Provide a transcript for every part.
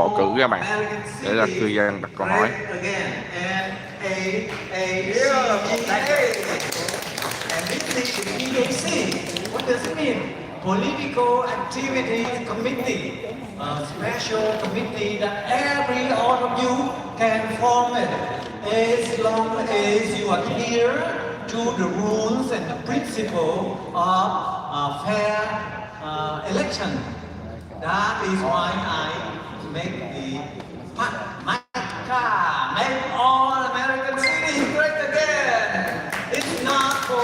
bầu cử các bạn để là cư dân đặt câu hỏi. Political activity committee, a special committee that every all of you can form it as long as you adhere to the rules and the principle of fair election. That is why I make the make all American cities great again. It's not for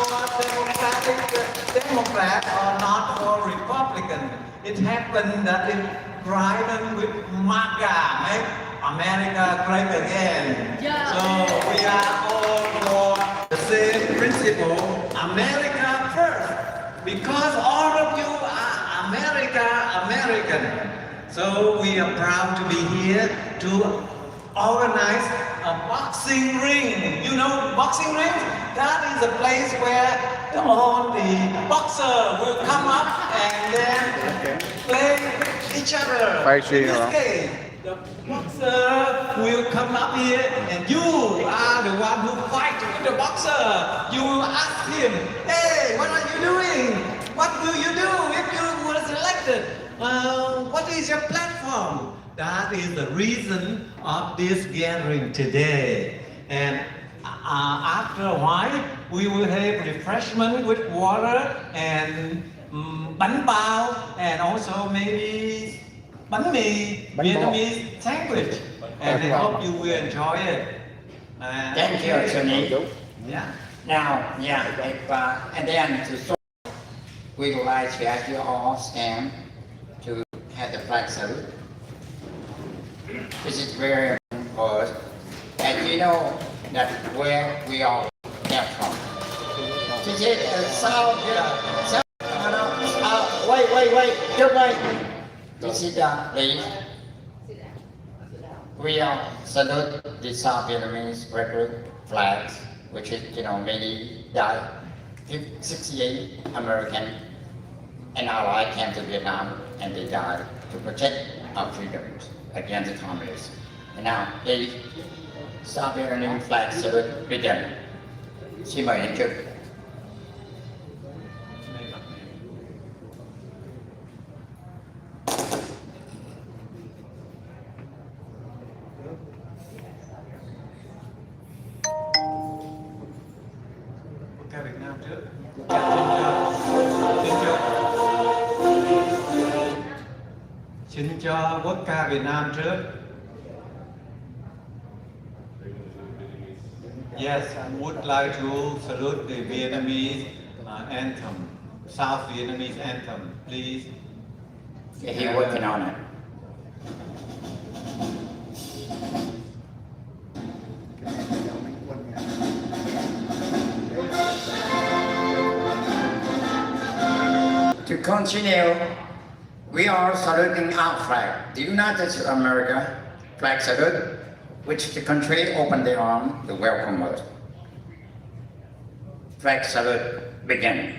Democrat or not for Republican. It happened that it rhymed with MAGA, make America great again. Yeah. So we are all for the same principle, America first, because all of you are American. So we are proud to be here to organize a boxing ring. You know boxing ring? That is a place where all the boxer will come up and then play each other. In this case, the boxer will come up here and you are the one who fight with the boxer. You will ask him, hey, what are you doing? What will you do if you were selected? What is your platform? That is the reason of this gathering today. And after a while, we will have refreshment with water and bánh bao and also maybe bánh mì, Vietnamese sandwich. And I hope you will enjoy it. Thank you, Tony. Yeah. Now, if, and then to show, we would like to ask you all stand to have the flag salute. This is very important, and you know that where we all came from. This is wait, just wait. This is the leaf. We all salute the South Vietnamese Republic flags, which is, many died. 68 American and allied came to Vietnam and they died to protect our freedoms against the communists. And now, they South Vietnamese flag salute begin. Xin mời anh Chuyên. Ca Việt Nam trước. Xin cho quốc ca Việt Nam trước. Yes, I would like to salute the Vietnamese anthem, South Vietnamese anthem, please. Yeah, he's working on it. To continue, we are saluting our flag, the United States of America flag salute, which the country opened their arms to welcome us. Flag salute begin.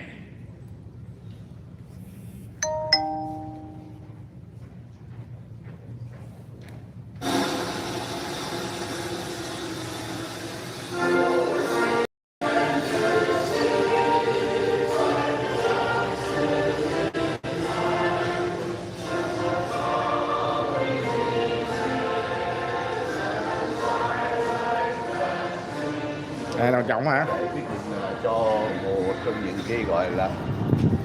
Đây là trọng hả? Quyết định cho một trong những cái gọi là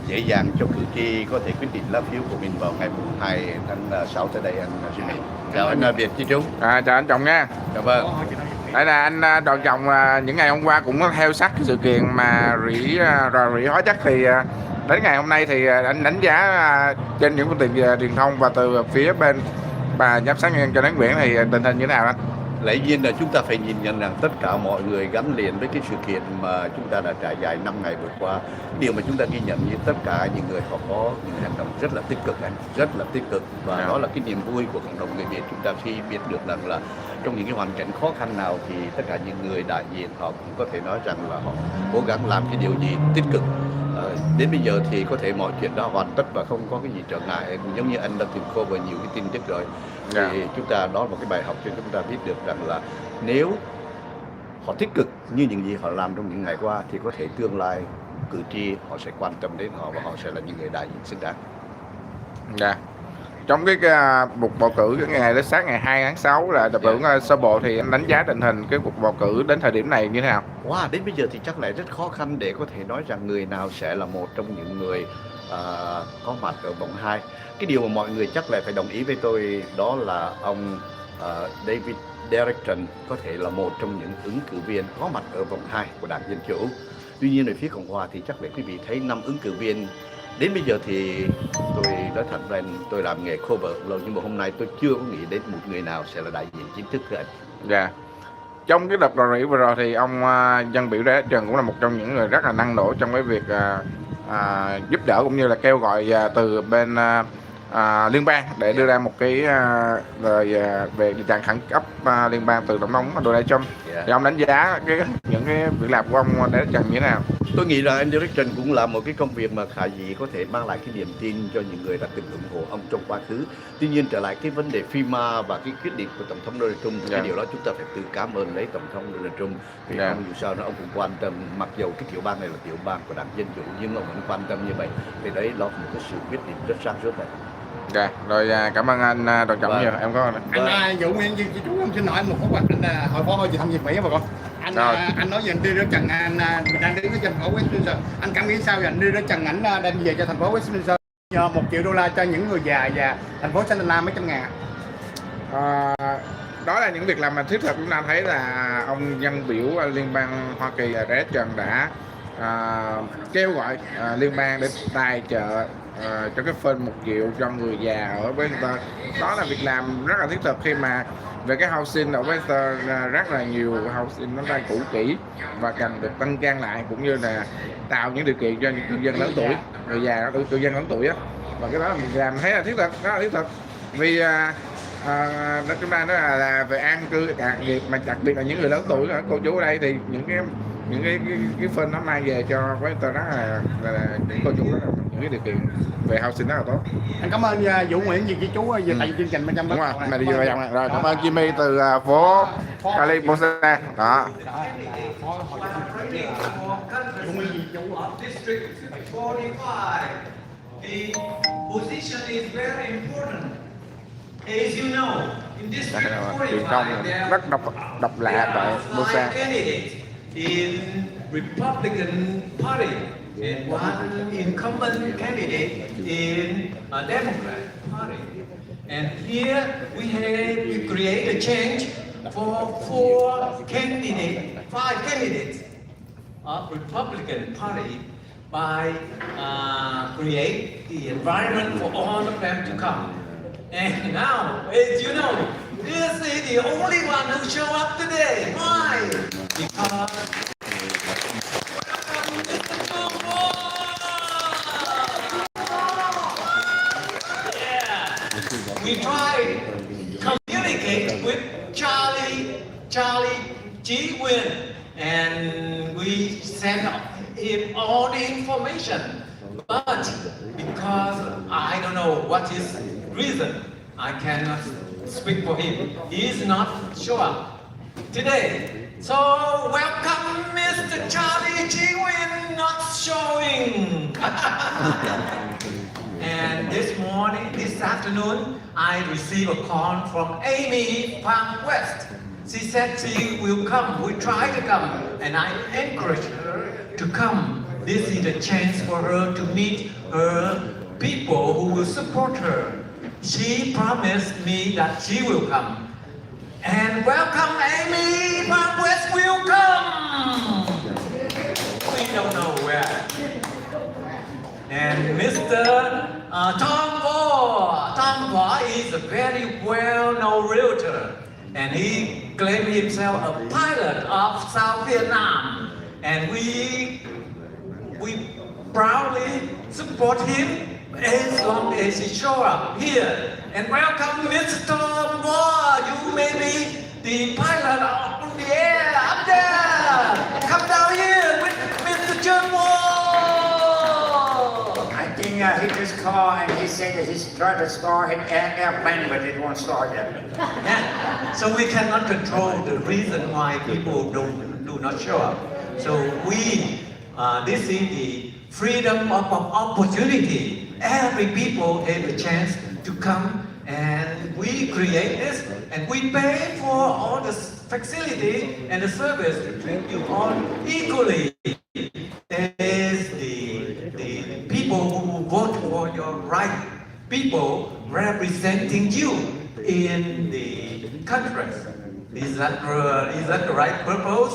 dễ dàng cho cử tri có thể quyết định lá phiếu của mình vào ngày 2 tháng 6 tới đây anh Duy Mỹ. Chào anh Việt Di Tru. Chào anh Trọng nha. Dạ vâng. Đây là anh Đoàn Trọng, những ngày hôm qua cũng theo sát cái sự kiện mà rỉ hóa chất, thì đến ngày hôm nay thì anh đánh giá trên những phương tiện truyền thông và từ phía bên bà giám sát nhân cho đến Nguyễn thì tình hình như thế nào anh? Lẽ nhiên là chúng ta phải nhìn nhận rằng tất cả mọi người gắn liền với cái sự kiện mà chúng ta đã trải dài 5 ngày vừa qua. Điều mà chúng ta ghi nhận như tất cả những người họ có những hành động rất là tích cực, rất là tích cực, và đó là cái niềm vui của cộng đồng người Việt. Chúng ta khi biết được rằng là trong những cái hoàn cảnh khó khăn nào thì tất cả những người đại diện họ cũng có thể nói rằng là họ cố gắng làm cái điều gì tích cực đến bây giờ thì có thể mọi chuyện đã hoàn tất và không có cái gì trở ngại. Giống như anh đã tìm cover nhiều cái tin tức rồi, thì chúng ta đó là một cái bài học cho chúng ta biết được rằng là nếu họ tích cực như những gì họ làm trong những ngày qua thì có thể tương lai cử tri họ sẽ quan tâm đến họ và họ sẽ là những người đại diện xứng đáng. Trong cái cuộc bầu cử cái ngày đến sáng ngày 2 tháng 6 là đập hưởng sơ bộ, thì anh đánh giá tình hình cái cuộc bầu cử đến thời điểm này như thế nào? Đến bây giờ thì chắc là rất khó khăn để có thể nói rằng người nào sẽ là một trong những người có mặt ở vòng 2. Cái điều mà mọi người chắc là phải đồng ý với tôi đó là ông David Direction có thể là một trong những ứng cử viên có mặt ở vòng 2 của Đảng Dân Chủ. Tuy nhiên ở phía Cộng Hòa thì chắc là quý vị thấy 5 ứng cử viên. Đến bây giờ thì tôi nói thật là tôi làm nghề cover lâu, nhưng mà hôm nay tôi chưa có nghĩ đến một người nào sẽ là đại diện chính thức của anh. Trong cái đợt rò rỉ vừa rồi thì ông dân biểu Đế Trần cũng là một trong những người rất là năng nổ trong cái việc giúp đỡ cũng như là kêu gọi từ bên liên bang để đưa ra một cái lời về tình trạng khẩn cấp liên bang từ tổng thống Donald Trump. Thì ông đánh giá những cái việc làm của ông Đế Trần như thế nào? Tôi nghĩ là anh Direction cũng là một cái công việc mà khả dĩ có thể mang lại cái niềm tin cho những người đã từng ủng hộ ông trong quá khứ. Tuy nhiên trở lại cái vấn đề FEMA và cái quyết định của tổng thống Donald Trump, cái điều đó chúng ta phải tự cảm ơn lấy tổng thống Donald Trump, vì ông dù sao ông cũng quan tâm, mặc dù cái tiểu bang này là tiểu bang của Đảng Dân Chủ nhưng ông vẫn quan tâm như vậy. Thì đấy là một cái sự quyết định rất sáng suốt này. Rồi cảm ơn anh Đoàn Trọng nhiều. Em có anh Vũ Nguyên chú em xin hỏi anh một câu, anh hồi phó hội truyền thông Việt Mỹ bà con. Anh nói về anh đi đến Trần, anh đang đến cái thành phố Westminster. Anh cảm nghĩ sao về anh đi đến Trần, ảnh đem về cho thành phố Westminster nhờ $1 triệu cho những người già và thành phố Santana mấy trăm ngàn? Đó là những việc làm mà thiết thực. Chúng ta thấy là ông dân biểu liên bang Hoa Kỳ Đế Trần đã kêu gọi liên bang để tài trợ cho cái phân 1 triệu cho người già ở Westminster. Đó là việc làm rất là thiết thực, khi mà về cái housing ở Westminster rất là nhiều housing nó đang cũ kỹ và cần được tăng trang lại, cũng như là tạo những điều kiện cho những cư dân lớn tuổi, người già, cư dân lớn tuổi á. Và cái đó là việc làm thấy là thiết thực, rất là thiết thực. Vì chúng ta nói là về an cư đặc biệt, mà đặc biệt là những người lớn tuổi, cô chú ở đây thì những cái phân nó mang về cho Westminster rất là những cô chú đó là những cái điều kiện về housing rất là tốt. Anh cảm ơn Vũ Nguyễn vì chú về tại chương trình bên trong. Đúng rồi, mà đi vô dòng này. Rồi cảm ơn Jimmy từ phố California đó. District 45. The position is very important. As you know, in District 45 there rất độc lạ tại Busan. candidates in Republican Party and one incumbent candidate in a Democrat Party. And here we create a change for 5 candidates of Republican Party by create the environment for all of them to come. And now, as you know, this is the only one who show up today. Why? Because we tried to communicate with Charlie QUΙΝG, and we sent him all the information. But because I don't know what his reason, I cannot speak for him. He is not sure today. So welcome Mr. Charlie QUΙΝG not showing. And this afternoon, I received a call from Amy from West. She said she will come. We try to come, and I encourage her to come. This is a chance for her to meet her people who will support her. She promised me that she will come. And welcome Amy from West will come. We don't know where. And Mr. Tom Vo is a very well-known realtor, and he claimed himself a pilot of South Vietnam, and we proudly support him as long as he show up here. And welcome Mr. Tom Vo. You may be the pilot on the air up there. Come down here with Mr. John Vo. car and he said that he's trying to start an airplane, but it won't start yet. Yeah. So we cannot control the reason why people do not show up. So this is the freedom of opportunity. Every people have a chance to come, and we create this, and we pay for all the facility and the service to treat you all equally as the people who vote for your right people representing you in the Congress. Is that the right purpose?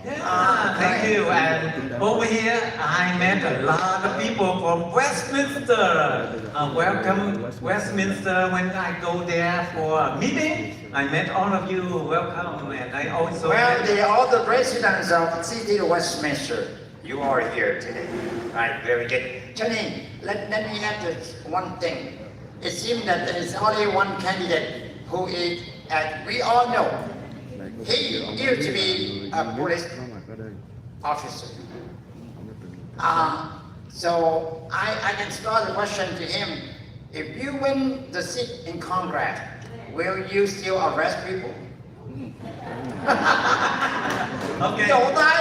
Yeah, thank you. And over here, I met a lot of people from Westminster. Welcome, Westminster. When I go there for a meeting, I met all of you. Welcome, and I also All the residents of the city of Westminster, you are here today. Right, very good. Johnny, let me add this one thing. It seems that there is only one candidate who is, as we all know, he used to be a police officer. So I can start the question to him. If you win the seat in Congress, will you still arrest people? okay. Don't I?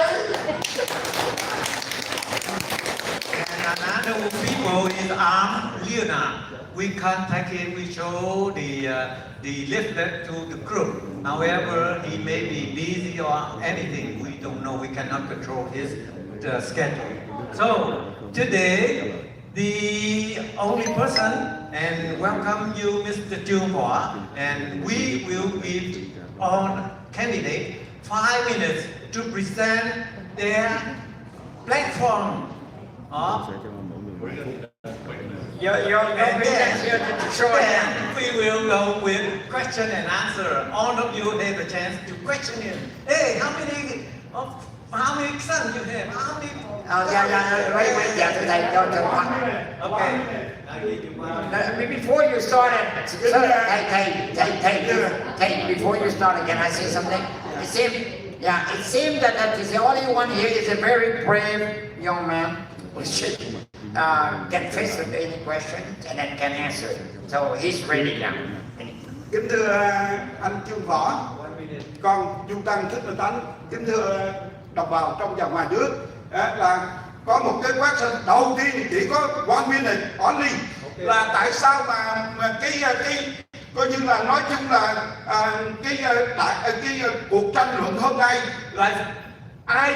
And another people is LIêN. We contact him, we show the leaflet to the group. However, he may be busy or anything, we don't know, we cannot control his schedule. So, today, the only person, and welcome you, Mr. Chuyên, and we will give on candidate 5 minutes to present their platform of Your presence here to show then we will go with question and answer. All of you have a chance to question him. Hey, how many sons you have? How many? Wait, okay. Before you start, before you start, can I say something? It seems that the only one here is a very brave young man who should can face any question and then can answer. So he's ready now. Kính thưa anh Chuyên Võ, con Trung Tăng Thích Minh Tánh, kính thưa đồng bào trong và ngoài nước, là có một cái question đầu tiên chỉ có one minute only, là tại sao mà cái coi như là nói chung là cái cuộc tranh luận hôm nay là ai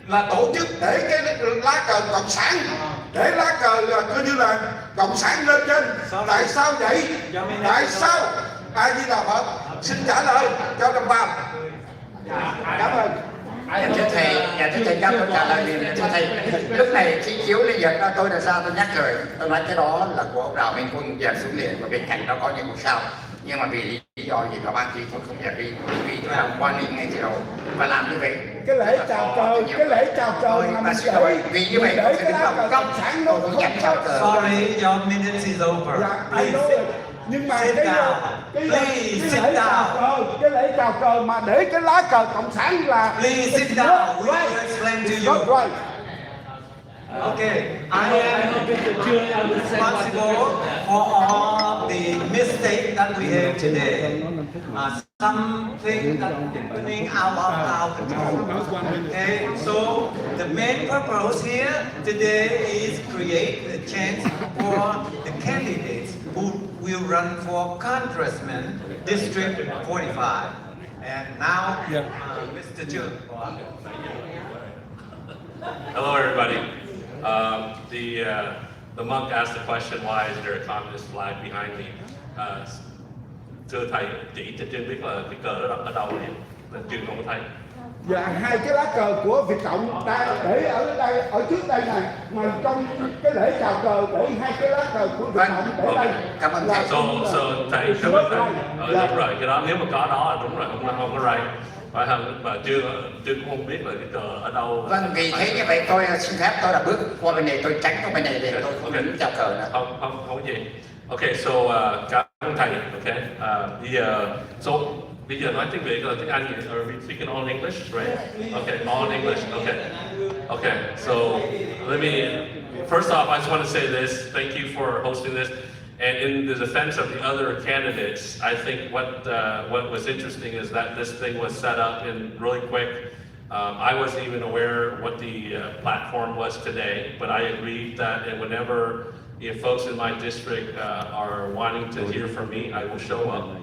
là tổ chức để cái lá cờ cộng sản, để lá cờ coi như là cộng sản lên trên. Tại sao vậy? Tại sao? Ai Di Đà Phật, xin trả lời cho đồng bào. Cảm ơn. Thưa thầy cho tôi trả lời liền. Thưa thầy, lúc này khi chiếu lên Việt đó, tôi đã ra tôi nhắc rồi, tôi nói cái đó là của ông Đào Minh Quân dẹp xuống liền và bên cạnh đó có những ngôi sao. Nhưng mà vì lý do gì đó ban chỉ tôi không dẹp đi, vì tôi làm quan niệm ngay từ đầu và làm như vậy. Cái lễ chào cờ mà vì như vậy để cái lá cờ cộng sản nó không chào cờ. Sorry, your minute is over. Nhưng mà cái lễ chào cờ mà để cái lá cờ cộng sản là please sit down. We will explain to you. Right. Okay, I am responsible for all the mistakes that we have today. Something that's happening out of our control. Okay, so the main purpose here today is create a chance for the candidates who will run for Congressman District 45. And now, Mr. Chuyên. Hello, everybody. The monk asked the question, why is there a communist flag behind me? Thưa thầy, chỉ cho Chuyên biết là cái cờ ở đâu vậy? Chuyên không có thấy. Dạ, hai cái lá cờ của Việt Cộng ta để ở đây, ở trước đây này, mà trong cái lễ chào cờ để hai cái lá cờ của Việt Cộng để đây. Cảm ơn thầy. Thầy cảm ơn thầy. Đúng rồi, cái đó nếu mà có đó đúng rồi, không có right. Phải không? Mà chưa cũng không biết là cái cờ ở đâu. Vâng, vì thế như vậy tôi xin phép tôi đã bước qua bên này, tôi tránh qua bên này để tôi không đứng chào cờ nữa. Không có gì. Okay, so cảm ơn thầy. Okay. Bây giờ nói tiếng Việt là tiếng Anh, are we speaking all English, right? Okay, all English. Okay. Okay. So let me first off, I just want to say this. Thank you for hosting this. And in the defense of the other candidates, I think what was interesting is that this thing was set up in really quick. I wasn't even aware what the platform was today, but I agreed that whenever if folks in my district are wanting to hear from me, I will show up.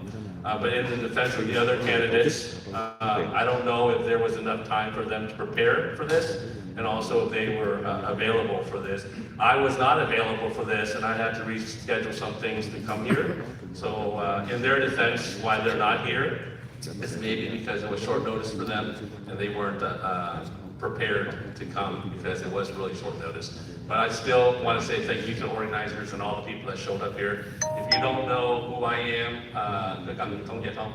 But in the defense of the other candidates, I don't know if there was enough time for them to prepare for this, and also if they were available for this. I was not available for this, and I had to reschedule some things to come here. So in their defense, why they're not here is maybe because it was short notice for them, and they weren't prepared to come because it was really short notice. But I still want to say thank you to the organizers and all the people that showed up here. If you don't know who I am, có cần thông dịch không?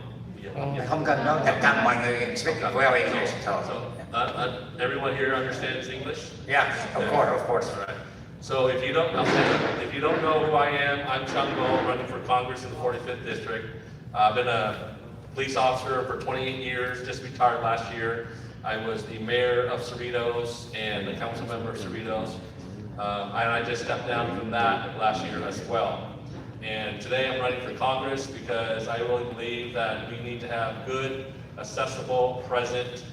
Không cần đâu, tất cả mọi người speak well English. So, everyone here understands English? yeah, of course. All right. So if you don't know who I am, I'm Chung Go, running for Congress in the 45th District. I've been a police officer for 28 years, just retired last year. I was the mayor of Cerritos and the council member of Cerritos. And I just stepped down from that last year as well. And today I'm running for Congress because I really believe that we need to have good, accessible, present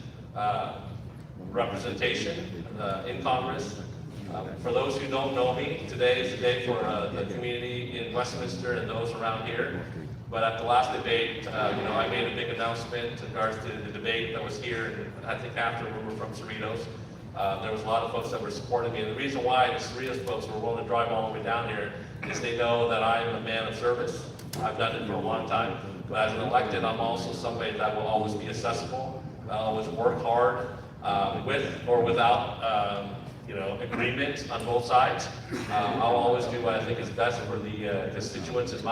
representation in Congress. For those who don't know me, today is the day for the community in Westminster and those around here. But at the last debate, I made a big announcement in regards to the debate that was here. And I think after we were from Cerritos, there was a lot of folks that were supporting me. And the reason why the Cerritos folks were willing to drive all the way down here is they know that I am a man of service. I've done it for a long time. But as an elected, I'm also somebody that will always be accessible. I'll always work hard with or without agreement on both sides. I'll always do what I think is best for the constituents in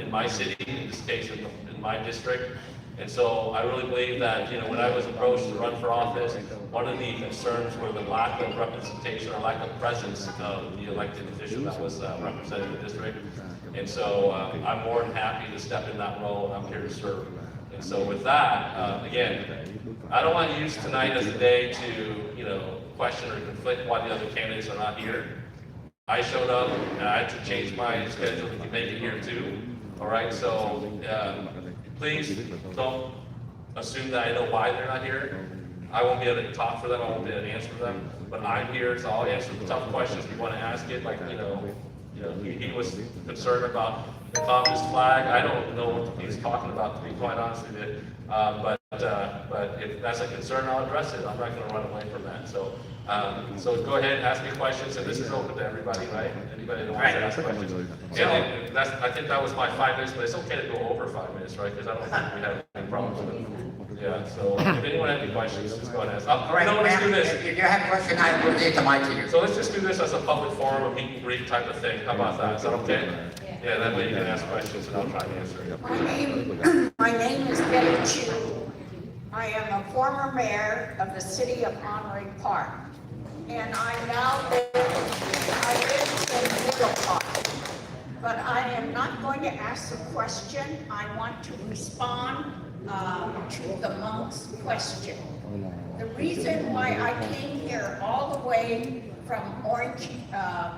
my city, in this case in my district. And so I really believe that, when I was approached to run for office, one of the concerns were the lack of representation or lack of presence of the elected official that was representing the district. And so I'm more than happy to step in that role. I'm here to serve. And so with that, again, I don't want to use tonight as a day to, question or conflict why the other candidates are not here. I showed up and I had to change my schedule to make it here too. All right, so please don't assume that I know why they're not here. I won't be able to talk for them, I won't be able to answer for them, but I'm here, so I'll answer the tough questions if you want to ask it. Like, he was concerned about the communist flag. I don't know what he's talking about, to be quite honest with you. But if that's a concern, I'll address it. I'm not going to run away from that. So go ahead and ask me questions, and this is open to everybody, right? Anybody that wants to ask questions. And I think that was my 5 minutes, but it's okay to go over 5 minutes, right? Because I don't think we have any problems with it. Yeah, so if anyone has any questions, just go ahead and ask. All right, let's do this. If you have a question, I will leave the mic to you. So let's just do this as a public forum, a meet and greet type of thing. How about that? Is that okay? Yeah, that way you can ask questions and I'll try to answer. My name is Viet Di Tru. I am a former mayor of the city of Monterey Park, and I live in Middle Park. But I am not going to ask a question. I want to respond to the monk's question. The reason why I came here all the way from Orange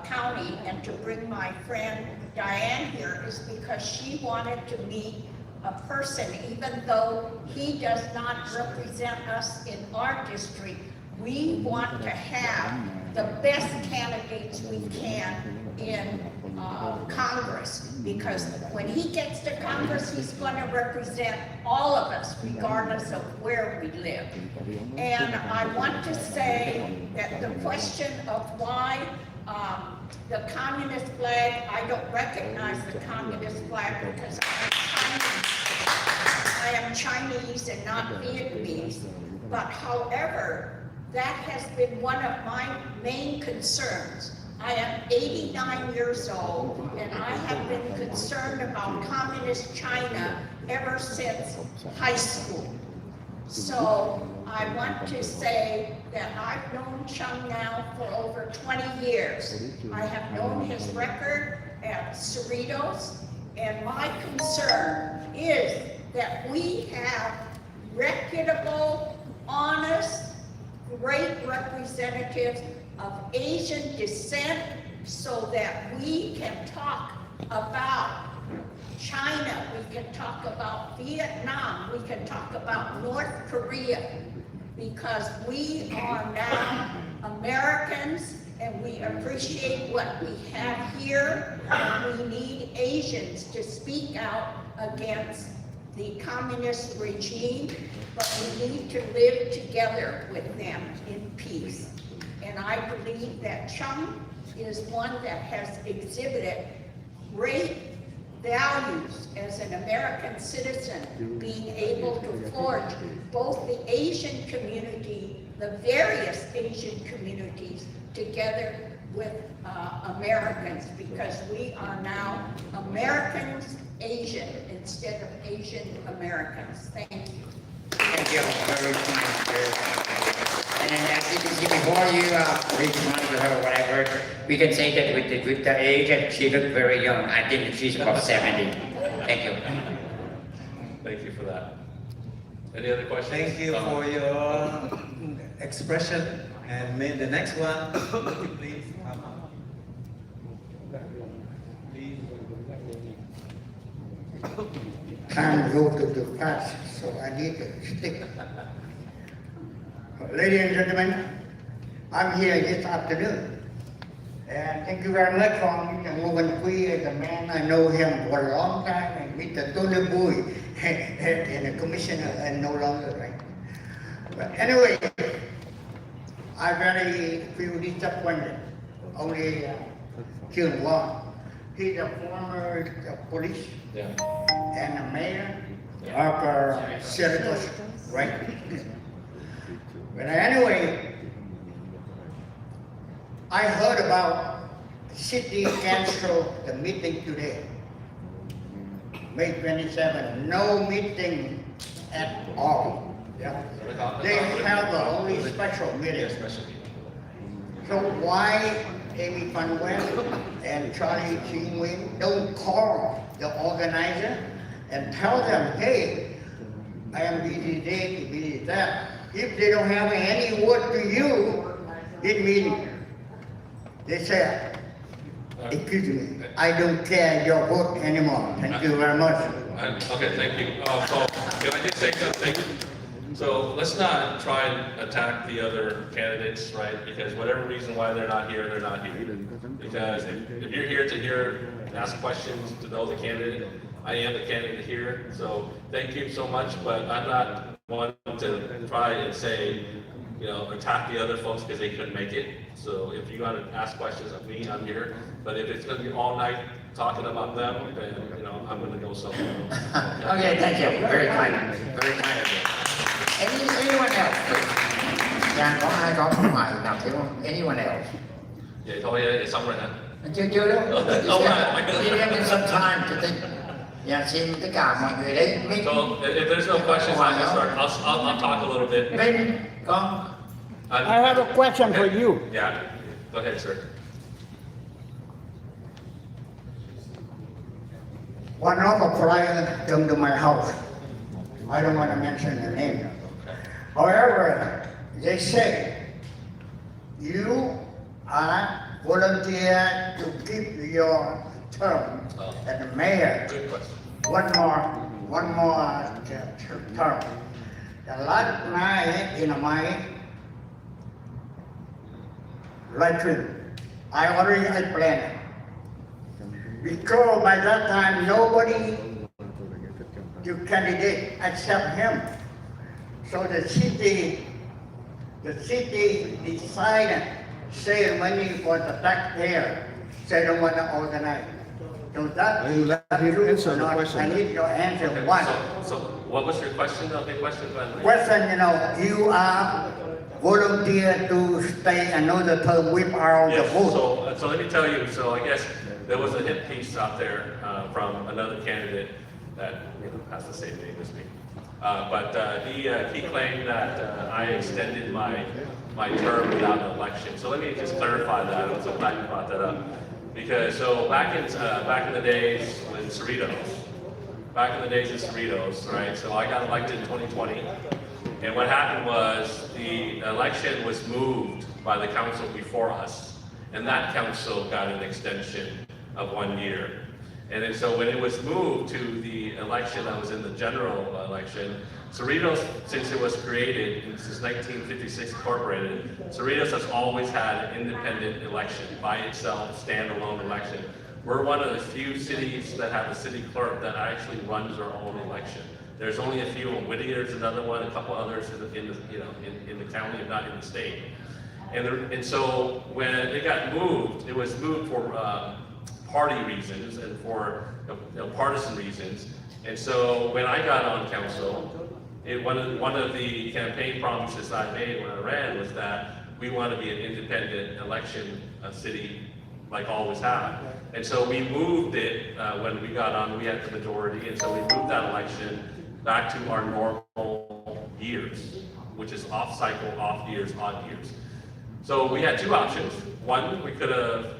County and to bring my friend Diane here is because she wanted to meet a person, even though he does not represent us in our district. We want to have the best candidates we can in Congress, because when he gets to Congress, he's going to represent all of us, regardless of where we live. And I want to say that the question of why the communist flag, I don't recognize the communist flag because I am Chinese and not Vietnamese. But however, that has been one of my main concerns. I am 89 years old, and I have been concerned about communist China ever since high school. So I want to say that I've known Chung now for over 20 years. I have known his record at Cerritos, and my concern is that we have reputable, honest, great representatives of Asian descent so that we can talk about China, we can talk about Vietnam, we can talk about North Korea, because we are now Americans and we appreciate what we have here, and we need Asians to speak out against the communist regime, but we need to live together with them in peace. And I believe that Chung is one that has exhibited great values as an American citizen, being able to forge both the Asian community, the various Asian communities, together with Americans, because we are now Americans Asian instead of Asian Americans. Thank you. Thank you very much. And as you can see before you respond to her or whatever, we can say that with the age that she looked very young. I think she's about 70. Thank you. Thank you for that. Any other questions? Thank you for your expression. And may the next one, please come up. Please. Can't go to the class, so I need to stick. Ladies and gentlemen, I'm here this afternoon. And thank you very much for Mr. Nguyen Quy, the man. I know him for a long time, and Mr. Tony Bui, and the commissioner, and no longer, right? But anyway, I very feel disappointed. Only Chuyên Wong. He's a former police and a mayor of Syracuse, right? But anyway, I heard about city cancel the meeting today, May 27. No meeting at all. Yeah. They have only special meeting. So why Amy Van West and Charlie Ching don't call the organizer and tell them, hey, I am busy day, busy that. If they don't have any word to you, it means they say, excuse me, I don't care your vote anymore. Thank you very much. Okay, thank you. So, can I just say something? So let's not try and attack the other candidates, right? Because whatever reason why they're not here, they're not here. Because if you're here to ask questions, to know the candidate, I am the candidate here. So thank you so much, but I'm not one to try and say, you know, attack the other folks because they couldn't make it. So if you want to ask questions of me, I'm here. But if it's going to be all night talking about them, then, you know, I'm going to go somewhere else. Okay, thank you. Very kind. Very kind of you. Anyone else? Trang có ai có không ngoài nào thiếu không? Anyone else? Vậy thôi, xong rồi hả? Chưa đâu. Give them some time to think. Dạ, xin tất cả mọi người đấy. So if there's no questions, I'll talk a little bit. Minh, con. I have a question for you. Yeah, go ahead, sir. One of a flyer came to my house. I don't want to mention the name. However, they say you are volunteer to keep your term as the mayor. Good question. One more term. The last night in my lecture, I already had planned. Because by that time nobody to candidate except him. So the city decided save money for the taxpayer. They don't want to organize. So that I will let him answer the not, question. I need your answer. Okay, One so what was your question? Okay, question. question, you are volunteer to stay another term without the Yes, vote. so let me tell you, so I guess there was a hit piece out there from another candidate that has the same name as me. But he claimed that I extended my term without an election. So let me just clarify that. I'm so glad you brought that up. Because so back in the days with Cerritos, right? So I got elected in 2020, and what happened was the election was moved by the council before us, and that council got an extension of 1 year. And then so when it was moved to the election that was in the general election, Cerritos, since it was created, and since 1956 incorporated, Cerritos has always had an independent election, by itself, standalone election. We're one of the few cities that have a city clerk that actually runs their own election. There's only a few. Whittier's another one, a couple others in the county, and not in the state. And so when it got moved, it was moved for party reasons and for partisan reasons. And so when I got on council, one of the campaign promises I made when I ran was that we want to be an independent election city, like always have. And so we moved it when we got on. We had the majority, and so we moved that election back to our normal years, which is off cycle, off years, odd years. So we had two options. One, we could have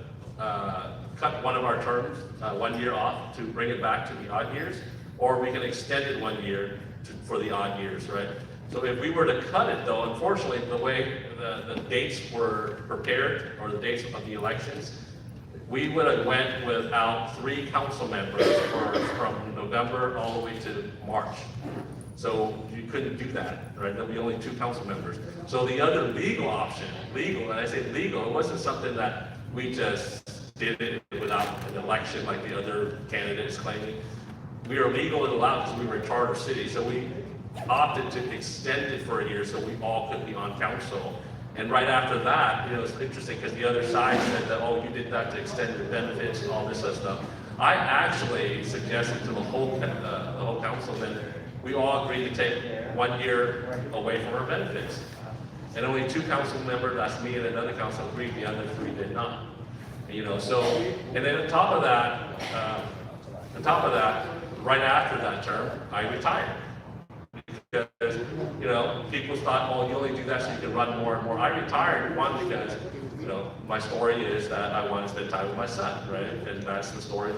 cut one of our terms 1 year off to bring it back to the odd years, or we can extend it 1 year for the odd years, right? So if we were to cut it, though, unfortunately, the way the dates were prepared, or the dates of the elections, we would have went without 3 council members from November all the way to March. So you couldn't do that, right? There'll be only 2 council members. So the other legal option, legal, and I say legal, it wasn't something that we just did it without an election like the other candidates claiming. We were legal and allowed because we were a charter city. So we opted to extend it for a year so we all could be on council. And right after that, it's interesting because the other side said that, oh, you did that to extend your benefits and all this other stuff. I actually suggested to the whole council that we all agreed to take 1 year away from our benefits. And only 2 council members, that's me and another council, agreed, the other 3 did not. So, and then on top of that, right after that term, I retired. Because, people thought, oh, you only do that so you can run more and more. I retired, one, because, my story is that I want to spend time with my son, right? And that's the story,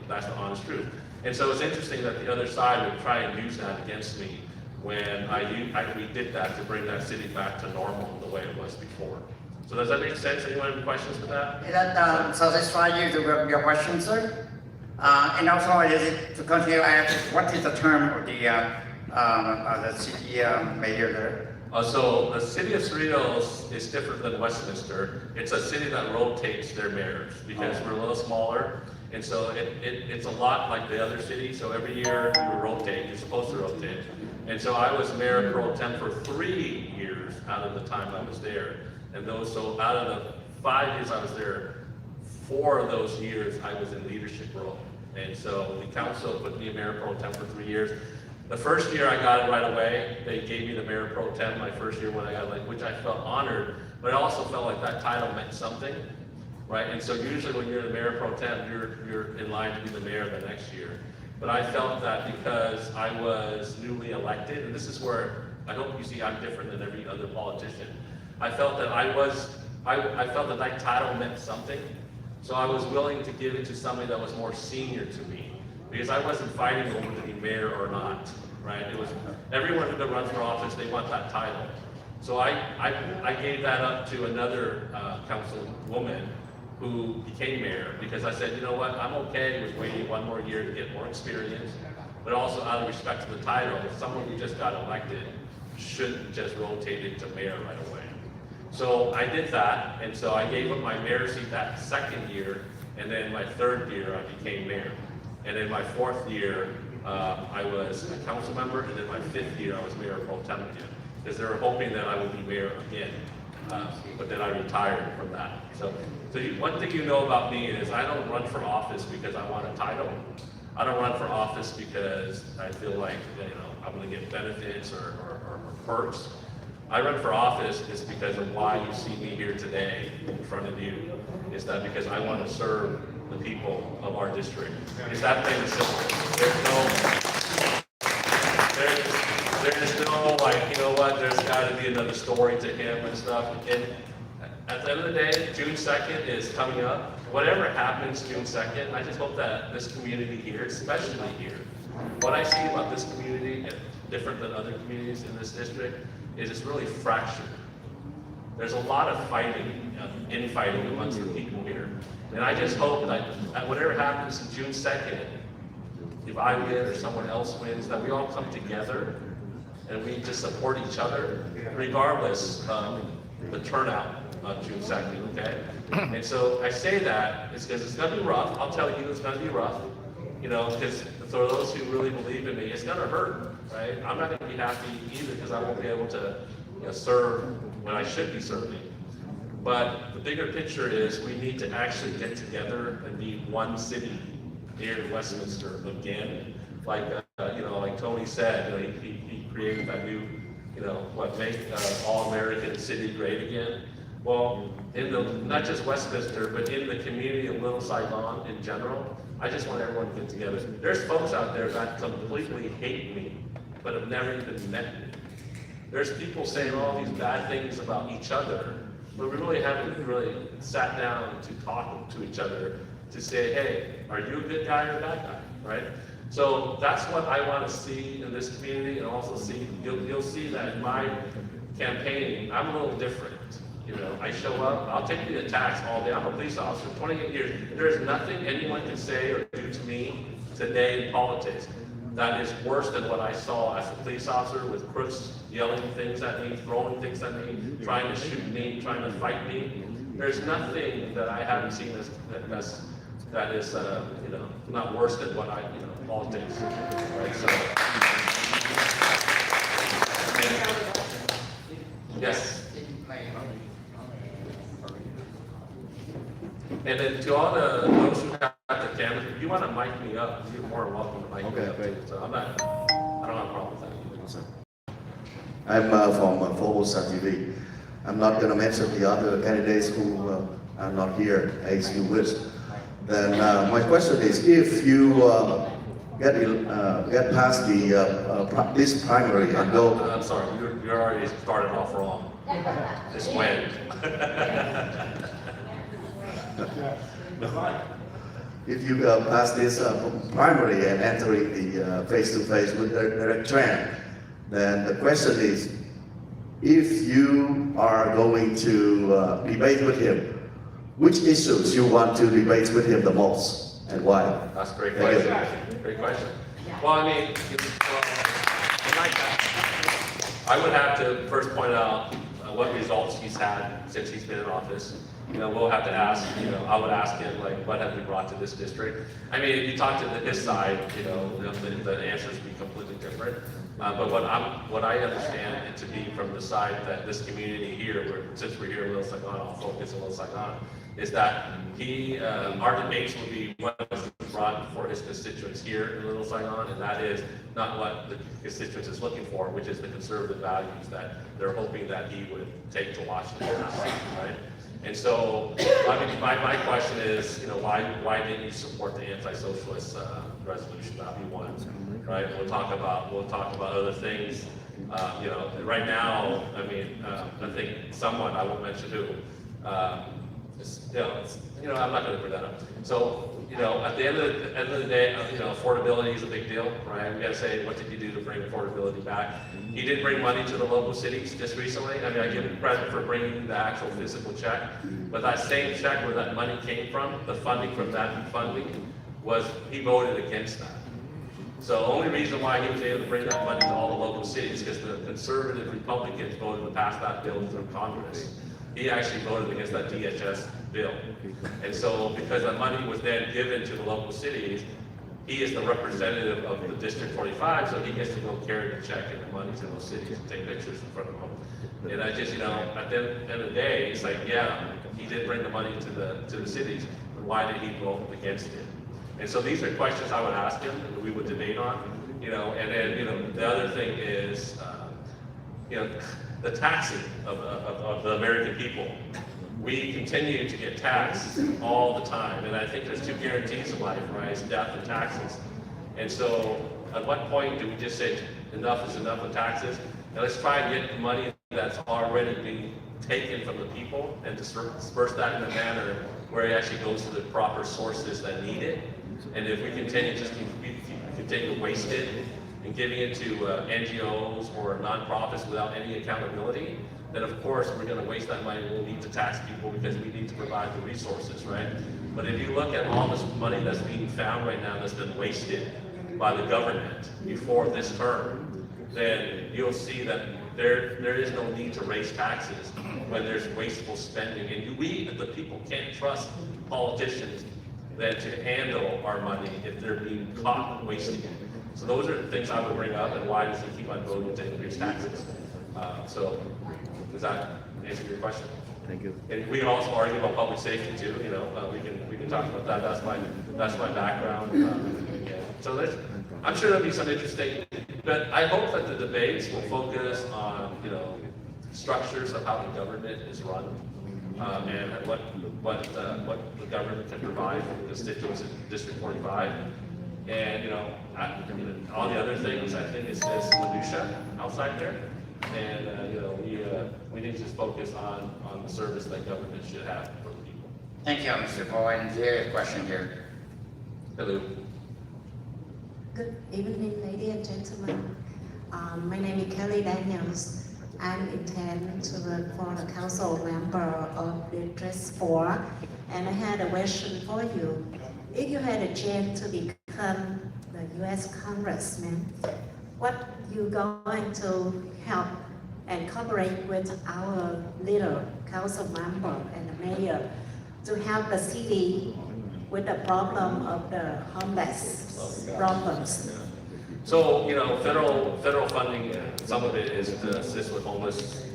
that's the honest truth. And so it's interesting that the other side would try and use that against me when we did that to bring that city back to normal the way it was before. So does that make sense? Anyone have questions for that? That satisfy you to your question, sir? And also, to continue, what is the term of the city mayor there? So the city of Cerritos is different than Westminster. It's a city that rotates their mayors because we're a little smaller. And so it's a lot like the other cities. So every year you rotate, you're supposed to rotate. And so I was mayor pro tem for 3 years out of the time I was there. And so out of the 5 years I was there, 4 of those years I was in leadership role. And so the council put me mayor pro tem for 3 years. The first year I got it right away. They gave me the mayor pro tem my first year when I got it, which I felt honored, but I also felt like that title meant something, right? And so usually when you're the mayor pro tem, you're in line to be the mayor the next year. But I felt that because I was newly elected, and this is where I hope you see I'm different than every other politician. I felt that I felt that that title meant something, so I was willing to give it to somebody that was more senior to me. Because I wasn't fighting over to be mayor or not, right? It was everyone who runs for office, they want that title. So I gave that up to another councilwoman who became mayor because I said, you know what, I'm okay with waiting 1 more year to get more experience, but also out of respect to the title, someone who just got elected shouldn't just rotate it to mayor right away. So I did that, and so I gave up my mayor seat that 2nd year, and then my 3rd year I became mayor. And in my 4th year, I was a council member, and then my 5th year, I was mayor pro tem again. Because they were hoping that I would be mayor again, but then I retired from that. So one thing you know about me is I don't run for office because I want a title. I don't run for office because I feel like I'm going to get benefits or perks. I run for office is because of why you see me here today in front of you. Is that because I want to serve the people of our district. It's that plain and simple. There's no like, you know what, there's got to be another story to him and stuff. And at the end of the day, June 2nd is coming up. Whatever happens June 2nd, I just hope that this community here, especially here, what I see about this community, different than other communities in this district, is it's really fractured. There's a lot of fighting, infighting amongst the people here. And I just hope that whatever happens on June 2nd, if I win or someone else wins, that we all come together and we just support each other, regardless of the turnout on June 2nd, okay? And so I say that is because it's gonna be rough. I'll tell you, it's gonna be rough, you know, because for those who really believe in me, it's gonna hurt, right? I'm not gonna be happy either because I won't be able to, you know, serve when I should be serving. But the bigger picture is we need to actually get together and be one city here in Westminster again. Like, you know, like Tony said, you know, he created that new, you know, what make all-American city great again. Well, in the, not just Westminster, but in the community of Little Saigon in general, I just want everyone to get together. There's folks out there that completely hate me, but have never even met me. There's people saying all these bad things about each other, but we really haven't really sat down to talk to each other to say, hey, are you a good guy or a bad guy, right? So that's what I want to see in this community, and also see, you'll see that in my campaigning, I'm a little different. You know, I show up, I'll take the attacks all day. I'm a police officer, 28 years. There's nothing anyone can say or do to me today in politics that is worse than what I saw as a police officer, with crooks yelling things at me, throwing things at me, trying to shoot me, trying to fight me. There's nothing that I haven't seen that is, you know, not worse than what I, you know, politics, right? So, yes. And then to all those who have the cameras, if you want to mic me up, you're more welcome to mic me up. Okay, So I don't have a problem with that. I'm from Formosa TV. I'm not going to mention the other candidates who are not here, as you wish. Then my question is, if you get past the this primary and go. I'm sorry, you already started off wrong. It's when. If you pass this primary and entering the face-to-face with direct trend, then the question is, if you are going to debate with him, which issues you want to debate with him the most, and why? That's a great question. Great question. Well, I mean, I would have to first point out what results he's had since he's been in office. You know, we'll have to ask, you know, I would ask him, like, what have we brought to this district? I mean, if you talk to his side, you know, the answers would be completely different. But what I understand it to be from the side that this community here, since we're here in Little Saigon, I'll focus on Little Saigon, is that our debates will be what is brought for his constituents here in Little Saigon, and that is not what the constituents is looking for, which is the conservative values that they're hoping that he would take to Washington, right? And so, I mean, my question is, you know, why didn't you support the anti-socialist resolution that we won, right? We'll talk about other things. You know, right now, I mean, I think someone, I won't mention who, you know, I'm not going to bring that up. So, you know, at the end of the day, you know, affordability is a big deal, right? We got to say, what did you do to bring affordability back? He did bring money to the local cities just recently. I mean, I give him credit for bringing the actual physical check, but that same check where that money came from, the funding from that funding, was he voted against that. So the only reason why he was able to bring that money to all the local cities is because the conservative Republicans voted to pass that bill through Congress. He actually voted against that DHS bill. And so because that money was then given to the local cities, he is the representative of the District 45, so he gets to go carry the check and the money to those cities and take pictures in front of them. And I just, you know, at the end of the day, it's like, yeah, he did bring the money to the cities, but why did he vote against it? And so these are questions I would ask him and we would debate on, you know, and then, you know, the other thing is, you know, the taxing of the American people. We continue to get taxed all the time, and I think there's two guarantees in life, right? It's death and taxes. And so at what point do we just say enough is enough of taxes? And let's try and get the money that's already being taken from the people and disperse that in a manner where it actually goes to the proper sources that need it. And if we continue to waste it and giving it to NGOs or nonprofits without any accountability, then of course we're going to waste that money. We'll need to tax people because we need to provide the resources, right? But if you look at all this money that's being found right now that's been wasted by the government before this term, then you'll see that there is no need to raise taxes when there's wasteful spending. And we, the people, can't trust politicians then to handle our money if they're being caught wasting it. So those are the things I would bring up, and why does he keep on voting to increase taxes? So does that answer your question? Thank you. And we can also argue about public safety too. You know, we can talk about that. That's my background. So I'm sure there'll be some interesting. But I hope that the debates will focus on structures of how the government is run and what the government can provide for the constituents in District 45. And all the other things I think is minutia outside there. And we need to just focus on the service that government should have for the people. Thank you, Mr. Paul. And there a question here. Hello. Good evening, ladies and gentlemen. My name is Kelly Daniels. I'm intending to run for the council member of District 4, and I had a question for you. If you had a chance to become the U.S. Congressman, what you going to help and cooperate with our little council member and the mayor to help the city with the problem of the homeless problems? So, federal funding, some of it is to assist with homeless,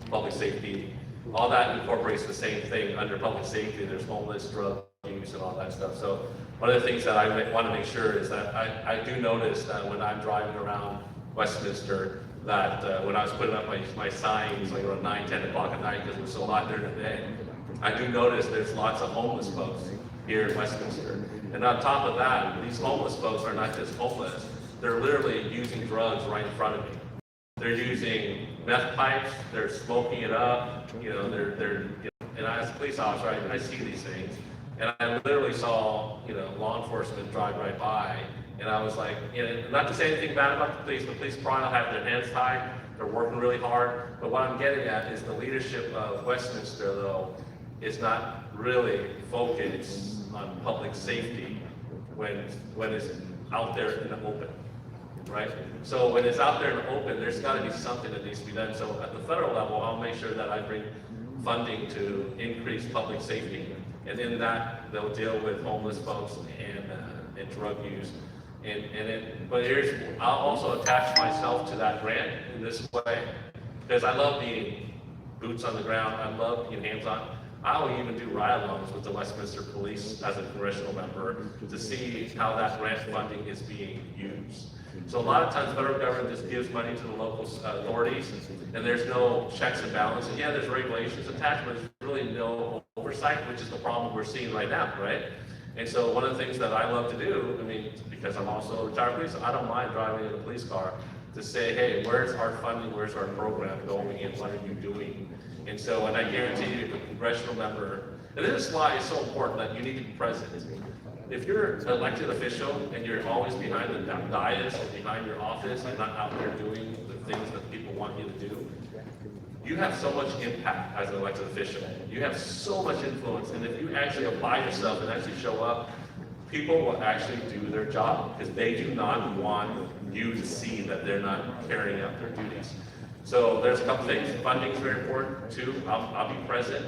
public safety. All that incorporates the same thing. Under public safety, there's homeless, drug use, and all that stuff. So one of the things that I want to make sure is that I do notice that when I'm driving around Westminster, that when I was putting up my signs, like around 9, 10 o'clock at night, because it was so hot during the day, I do notice there's lots of homeless folks here in Westminster. And on top of that, these homeless folks are not just homeless. They're literally using drugs right in front of me. They're using meth pipes, they're smoking it up, and as a police officer, I see these things. And I literally saw, law enforcement drive right by, and I was like, not to say anything bad about the police probably have their hands tied, they're working really hard, but what I'm getting at is the leadership of Westminster, though, is not really focused on public safety when it's out there in the open, right? So when it's out there in the open, there's got to be something that needs to be done. So at the federal level, I'll make sure that I bring funding to increase public safety, and in that they'll deal with homeless folks and drug use. But I'll also attach myself to that grant in this way, because I love being boots on the ground. I love being hands-on. I will even do ride-alongs with the Westminster Police as a congressional member to see how that grant funding is being used. So a lot of times, federal government just gives money to the local authorities, and there's no checks and balances. Yeah, there's regulations attached, but there's really no oversight, which is the problem we're seeing right now, right? And so one of the things that I love to do, because I'm also a retired police, I don't mind driving in a police car to say, hey, where's our funding, where's our program going, and what are you doing? And so, and I guarantee you, the congressional member, and this is why it's so important that you need to be present. If you're an elected official and you're always behind the dais or behind your office and not out there doing the things that people want you to do, you have so much impact as an elected official. You have so much influence, and if you actually apply yourself and actually show up, people will actually do their job because they do not want you to see that they're not carrying out their duties. So there's a couple things. Funding is very important too. I'll be present.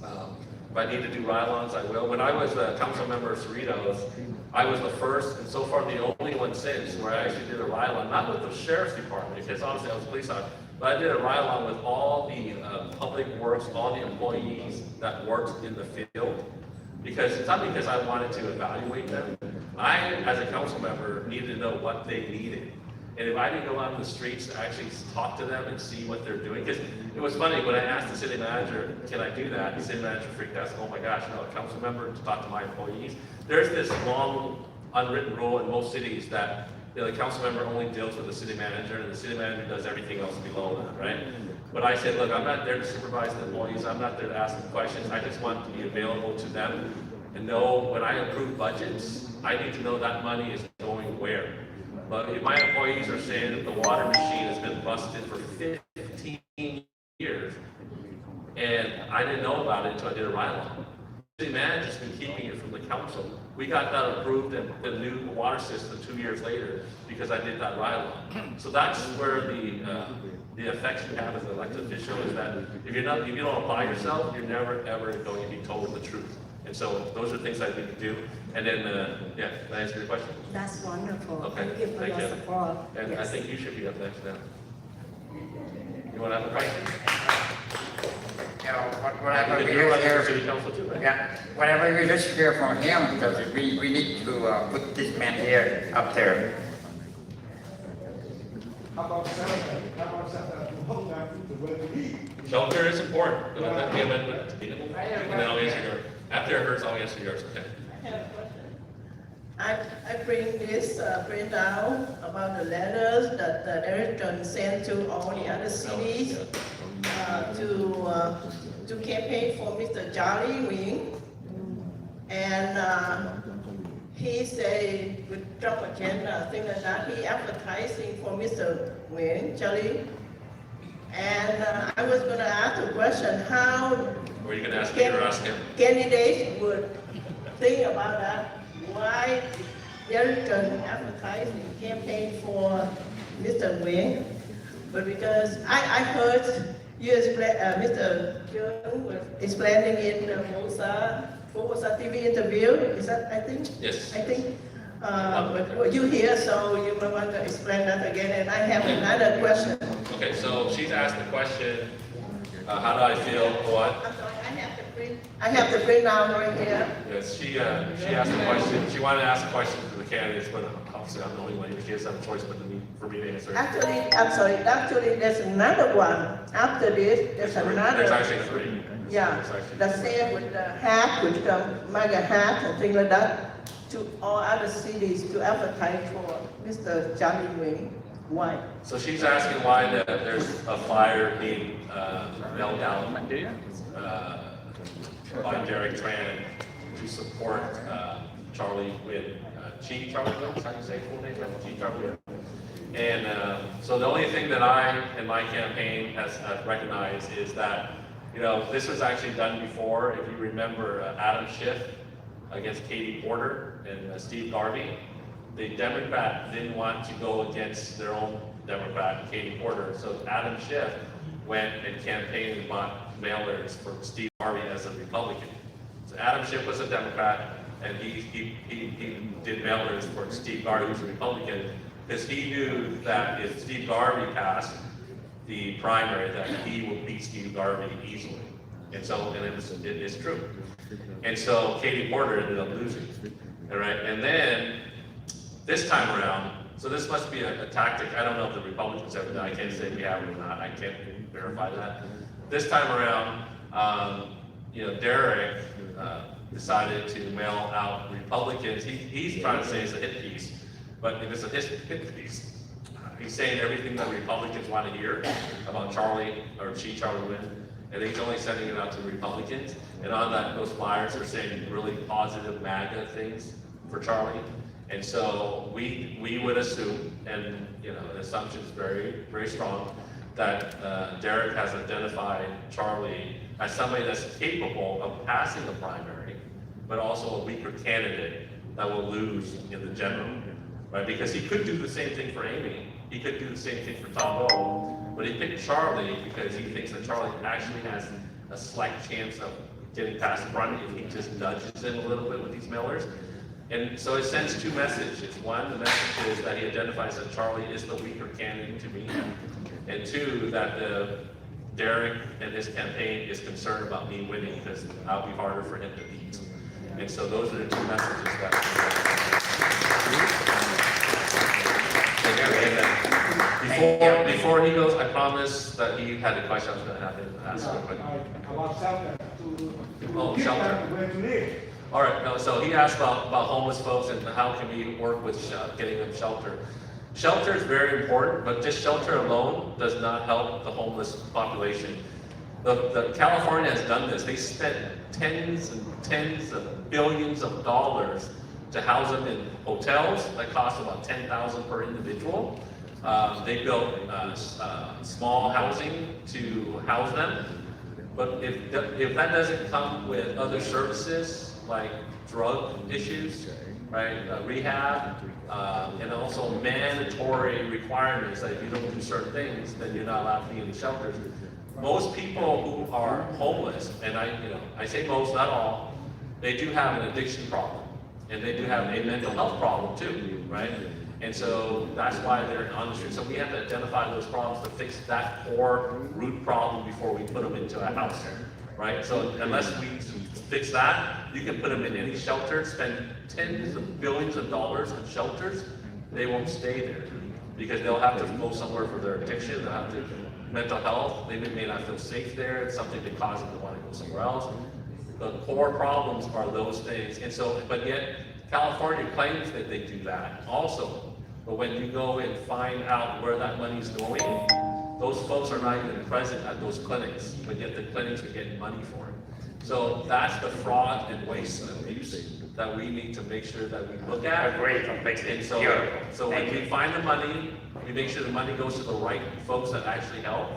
If I need to do ride-alongs, I will. When I was a council member of Cerritos, I was the first and so far the only one since where I actually did a ride-along, not with the sheriff's department, because obviously I was a police officer, but I did a ride-along with all the public works, all the employees that worked in the field. Because it's not because I wanted to evaluate them. I, as a council member, needed to know what they needed. And if I didn't go out in the streets to actually talk to them and see what they're doing, because it was funny, when I asked the city manager, can I do that? The city manager freaked out, oh my gosh, no, a council member to talk to my employees. There's this long unwritten rule in most cities that the council member only deals with the city manager, and the city manager does everything else below that, right? But I said, look, I'm not there to supervise the employees, I'm not there to ask them questions, I just want to be available to them and know when I approve budgets, I need to know that money is going where. But if my employees are saying that the water machine has been busted for 15 I didn't know about it until I did a ride-along. City manager's been keeping it from the council. We got that approved in the new water system 2 years later because I did that ride-along. So that's where the effects you have as an elected official is that if you don't apply yourself, you're never ever going to be told the truth. And so those are things I think you do. And then, yeah, can I answer your question? That's wonderful. Okay, Thank you for thank your you. support. And Yes. I think you should be up next now. You want to have a question? Whatever we You're just elected to hear, city council too, right? yeah, whatever we just hear from him, because we need to put this man here, up there. How about shelter? How about shelter? Không là where to be. Shelter is important. And then I'll answer your, after it hurts, I'll answer yours, okay? I bring this printout about the letters that the director sent to all the other cities to campaign for Mr. Charlie Wing. And he said with Trump agenda, things like that, he advertising for Mr. Wing, Charlie. And I was going to ask a question, how Or you can ask me or ask him. candidates would think about that? Why American advertising campaign for Mr. Wing? But because I heard you explain, Mr. Chuyên was explaining in the Brookhurst TV interview. Is that, I think? Yes. I think. But you here, so you might want to explain that again. And I have another question. Okay, so she's asked the question, how do I feel, what? I'm sorry, I have to print out right here. Yes, she asked the question, she wanted to ask a question to the candidates, but obviously I'm the only one who gives them a choice but for me to answer. Actually, I'm sorry, actually, there's another one. After this, there's another. There's actually three. Yeah, There's actually the same with the hat, with the MAGA hat and things like that, to all other cities to advertise for Mr. Charlie Wing. Why? So she's asking why there's a flyer being mailed out by Derek Tran to support Charlie Wynn. Charlie Wynn, is that you say full name? Charlie Wynn. And so the only thing that I and my campaign has recognized is that, you know, this was actually done before. If you remember Adam Schiff against Katie Porter and Steve Garvey, the Democrat didn't want to go against their own Democrat, Katie Porter. So Adam Schiff went and campaigned and bought mailers for Steve Garvey as a Republican. So Adam Schiff was a Democrat, and he did mailers for Steve Garvey, who's a Republican, because he knew that if Steve Garvey passed the primary, that he would beat Steve Garvey easily. And so, and it is true. And so Katie Porter ended up losing. All right, and then this time around, so this must be a tactic. I don't know if the Republicans have done. I can't say we have it or not. I can't verify that. This time around, you know, Derek decided to mail out Republicans. He's trying to say it's a hit piece, but if it's a hit piece, he's saying everything that Republicans want to hear about Charlie Wynn, and he's only sending it out to Republicans. And on that, those flyers are saying really positive MAGA things for Charlie. And so we would assume, and you know, the assumption is very, very strong, that Derek has identified Charlie as somebody that's capable of passing the primary, but also a weaker candidate that will lose in the general, right? Because he could do the same thing for Amy, he could do the same thing for Tom Bowe, but he picked Charlie because he thinks that Charlie actually has a slight chance of getting past the primary if he just nudges in a little bit with these mailers. And so it sends two messages. One, the message is that he identifies that Charlie is the weaker candidate to me. And two, that Derek and his campaign is concerned about me winning because I'll be harder for him to beat. And so those are the two messages that. Before he goes, I promise that he had a question I was going to have him ask. About shelter. Oh, shelter. Where to live. All right, no, so he asked about homeless folks and how can we work with getting them shelter. Shelter is very important, but just shelter alone does not help the homeless population. The California has done this. They spent tens and tens of billions of dollars to house them in hotels that cost about $10,000 per individual. They built small housing to house them. But if that doesn't come with other services like drug issues, right, rehab, and also mandatory requirements that if you don't do certain things, then you're not allowed to be in the shelters. Most people who are homeless, and I say most, not all, they do have an addiction problem, and they do have a mental health problem too, right? And so that's why they're on the street. So we have to identify those problems to fix that core root problem before we put them into a house, right? So unless we fix that, you can put them in any shelter, spend tens of billions of dollars on shelters, they won't stay there because they'll have to go somewhere for their addiction, they'll have to mental health, they may not feel safe there, it's something that causes them to want to go somewhere else. The core problems are those things, and so, but yet California claims that they do that also. But when you go and find out where that money's going, those folks are not even present at those clinics, but yet the clinics are getting money for it. So that's the fraud and waste and abuse that we need to make sure that we look at. Agree completely. And so when we find the money, we make sure the money goes to the right folks that actually help.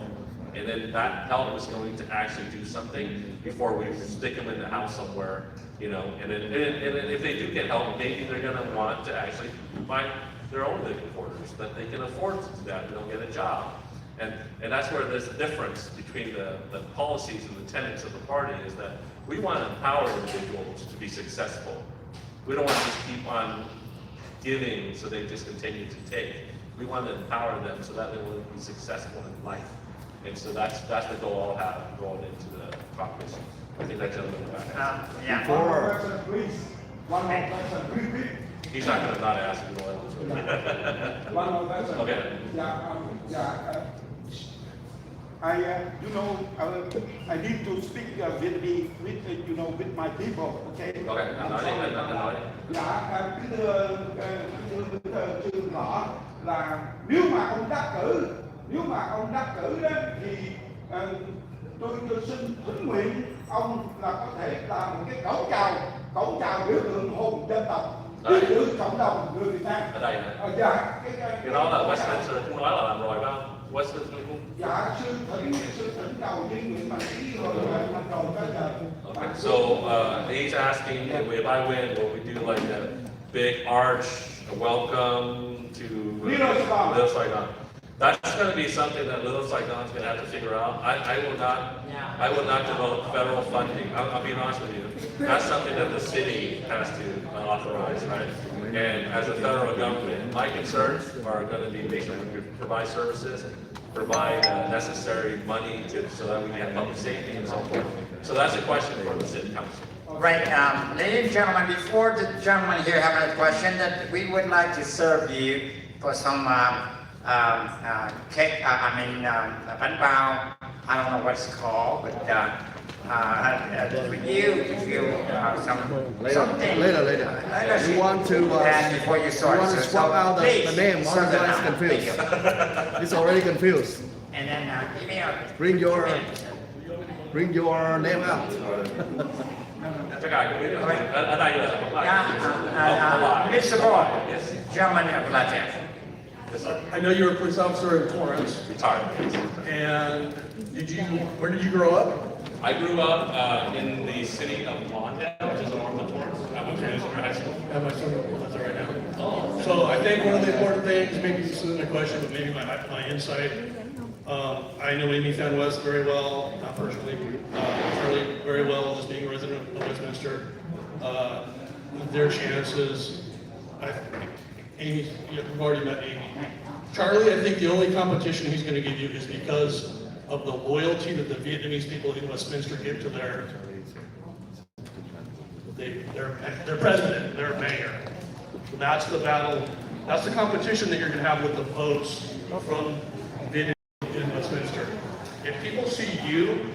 And then that help is going to actually do something before we stick them in the house somewhere, and then if they do get help, maybe they're gonna want to actually find their own living quarters, that they can afford to do that, they'll get a job. And that's where there's a difference between the policies and the tenets of the party is that we want to empower individuals to be successful. We don't want to just keep on giving so they just continue to take. We want to empower them so that they will be successful in life. And so that's the goal I'll have going into the caucus. I think that gentleman in the back. Yeah. One more question, please. One more question, repeat. He's not going to not ask you one. One more question. Okay. I need to speak with my people, okay? Okay. Dạ, kính thưa Trương rõ là nếu mà ông đắc cử đó thì tôi xin thỉnh nguyện ông là có thể làm một cái cổng chào biểu tượng hồn dân tộc đối với cộng đồng người Việt Nam. Ở đây hả? Dạ, cái đó là Westminster cũng nói là làm rồi phải không? Westminster cũng. Dạ, sư thỉnh cầu với nguyện bằng ý rồi làm cầu cho giờ. Okay, so he's asking if I win, will we do like a big arch, a welcome to Little Saigon? That's going to be something that Little Saigon's going to have to figure out. I will not devote federal funding. I'll be honest with you. That's something that the city has to authorize, right? And as a federal government, my concerns are going to be make sure we provide services, provide necessary money so that we can have public safety and so forth. So that's a question for the city council. Right, ladies and gentlemen, before the gentleman here have a question, that we would like to serve you for some cake, bánh bao, I don't know what it's called, but for you to feel something. Later. We want to before you start. We want to swap out the name, otherwise confused. It's already confused. And then give me a Bring your name out. Ở đây là Mr. Boy, gentleman of Latin. I know you were a police officer in Torrance. Retired. And where did you grow up? I grew up in the city of Mondale, which is north of Torrance. I went to Music High School. I have my son with us right now. So I think one of the important things, maybe this isn't a question, but maybe my insight. I know Amy Fan West very well, not personally, Charlie very well, just being a resident of Westminster. Their chances, Amy, you've already met Amy. Charlie, I think the only competition he's going to give you is because of the loyalty that the Vietnamese people in Westminster give to their president, their mayor. That's the battle, that's the competition that you're going to have with the votes from Vietnam in Westminster. If people see you,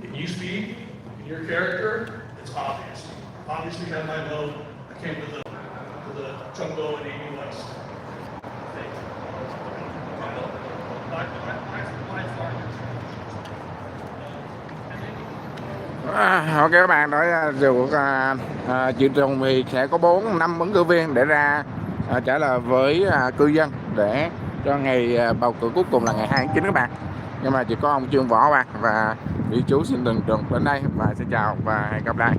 and you speak, and your character, it's obvious. Obviously, you have my vote. I came to the Chungo and Amy West. Ok các bạn, nói được chị Trùng thì sẽ có 4-5 ứng cử viên để ra trả lời với cư dân để cho ngày bầu cử cuối cùng là ngày 2 tháng 9 các bạn. nhưng mà chỉ có ông Chuyên võ và vị chú xin đừng đến đây và xin chào và hẹn gặp lại.